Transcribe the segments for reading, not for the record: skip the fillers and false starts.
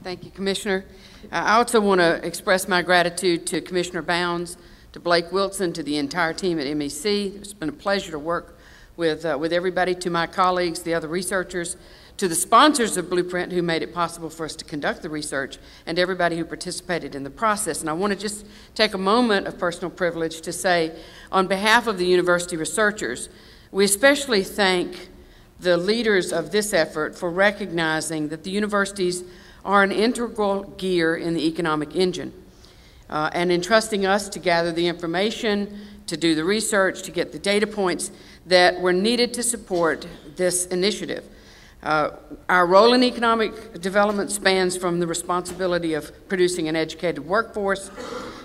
Thank you, Commissioner. I also want to express my gratitude to Commissioner Bounds, to Blake Wilson, to the entire team at MEC. It's been a pleasure to work with everybody, to my colleagues, the other researchers, to the sponsors of Blueprint who made it possible for us to conduct the research, and everybody who participated in the process. And I want to just take a moment of personal privilege to say, on behalf of the university researchers, we especially thank the leaders of this effort for recognizing that the universities are an integral gear in the economic engine, and entrusting us to gather the information, to do the research, to get the data points that were needed to support this initiative. Our role in economic development spans from the responsibility of producing an educated workforce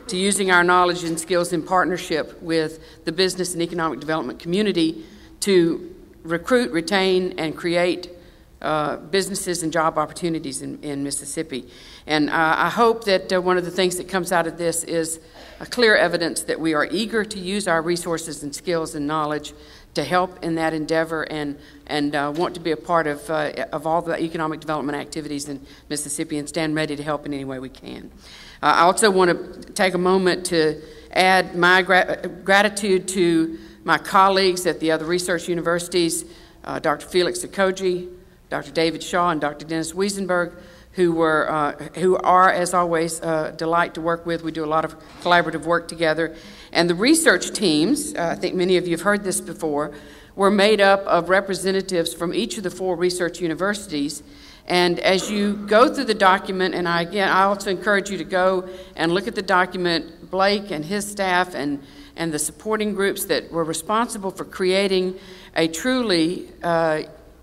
to using our knowledge and skills in partnership with the business and economic development community to recruit, retain, and create businesses and job opportunities in Mississippi. And I hope that one of the things that comes out of this is a clear evidence that we are eager to use our resources and skills and knowledge to help in that endeavor, and want to be a part of all the economic development activities in Mississippi and stand ready to help in any way we can. I also want to take a moment to add my gratitude to my colleagues at the other research universities, Dr. Felix Okoji, Dr. David Shaw, and Dr. Dennis Wiesenberg, who are, as always, a delight to work with. We do a lot of collaborative work together. And the research teams, I think many of you have heard this before, were made up of representatives from each of the 4 research universities. And as you go through the document, and I also encourage you to go and look at the document, Blake and his staff and the supporting groups that were responsible for creating a truly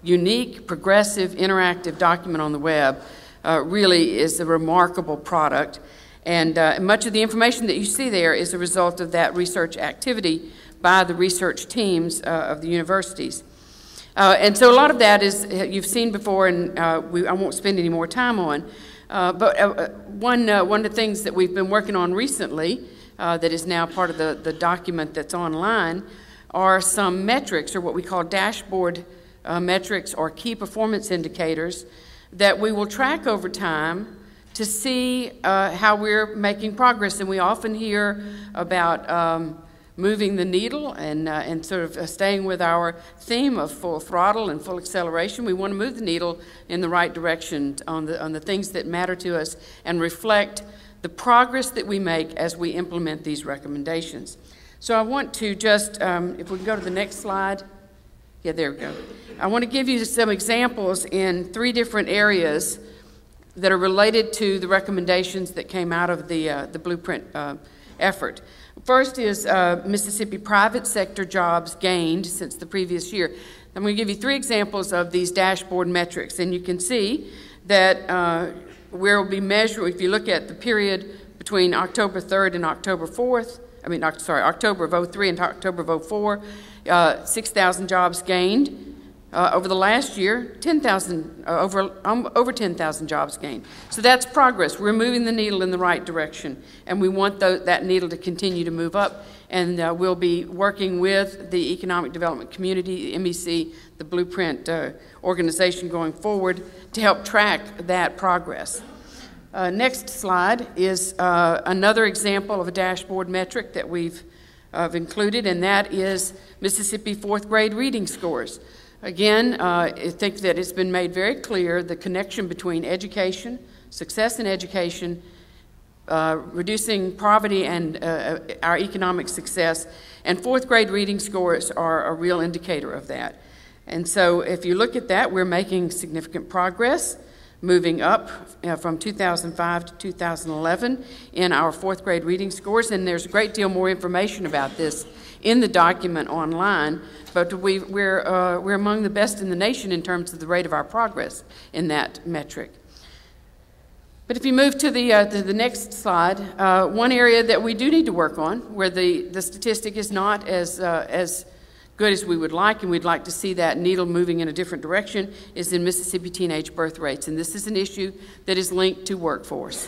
unique, progressive, interactive document on the web really is a remarkable product. And much of the information that you see there is a result of that research activity by the research teams of the universities. And so a lot of that is, you've seen before, and I won't spend any more time on, but one of the things that we've been working on recently that is now part of the document that's online are some metrics, or what we call dashboard metrics or key performance indicators that we will track over time to see how we're making progress. And we often hear about moving the needle and sort of staying with our theme of full throttle and full acceleration. We want to move the needle in the right direction on the things that matter to us and reflect the progress that we make as we implement these recommendations. So I want to just, if we can go to the next slide. Yeah, there we go. I want to give you some examples in 3 different areas that are related to the recommendations that came out of the Blueprint effort. First is Mississippi private sector jobs gained since the previous year. I'm going to give you 3 examples of these dashboard metrics, and you can see that we'll be measuring, if you look at the period between October 3rd and October 4th, October of 03 and October of 04, 6,000 jobs gained. Over the last year, 10,000, over 10,000 jobs gained. So that's progress. We're moving the needle in the right direction, and we want that needle to continue to move up. And we'll be working with the economic development community, the MEC, the Blueprint organization going forward to help track that progress. Next slide is another example of a dashboard metric that we've included, and that is Mississippi 4th grade reading scores. Again, I think that it's been made very clear the connection between education, success in education, reducing poverty and our economic success, and 4th grade reading scores are a real indicator of that. And so if you look at that, we're making significant progress, moving up from 2005 to 2011 in our 4th grade reading scores, and there's a great deal more information about this in the document online, but we're among the best in the nation in terms of the rate of our progress in that metric. But if you move to the next slide, one area that we do need to work on, where the statistic is not as good as we would like, and we'd like to see that needle moving in a different direction, is in Mississippi teenage birth rates. And this is an issue that is linked to workforce,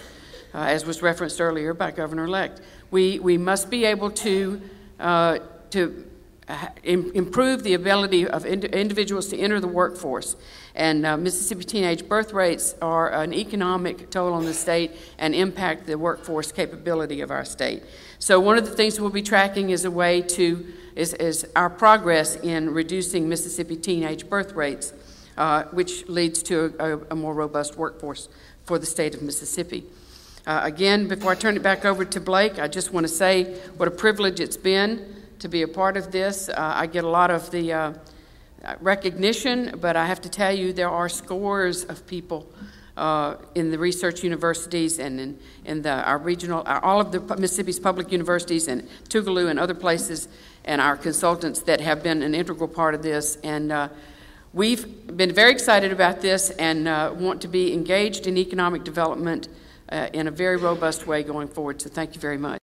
as was referenced earlier by Governor-elect. We must be able to improve the ability of individuals to enter the workforce. And Mississippi teenage birth rates are an economic toll on the state and impact the workforce capability of our state. So one of the things we'll be tracking is a way to, is our progress in reducing Mississippi teenage birth rates, which leads to a more robust workforce for the state of Mississippi. Again, before I turn it back over to Blake, I just want to say what a privilege it's been to be a part of this. I get a lot of the recognition, but I have to tell you there are scores of people in the research universities and in our regional, all of the Mississippi's public universities and Tougaloo and other places, and our consultants that have been an integral part of this. And we've been very excited about this and want to be engaged in economic development in a very robust way going forward. So thank you very much.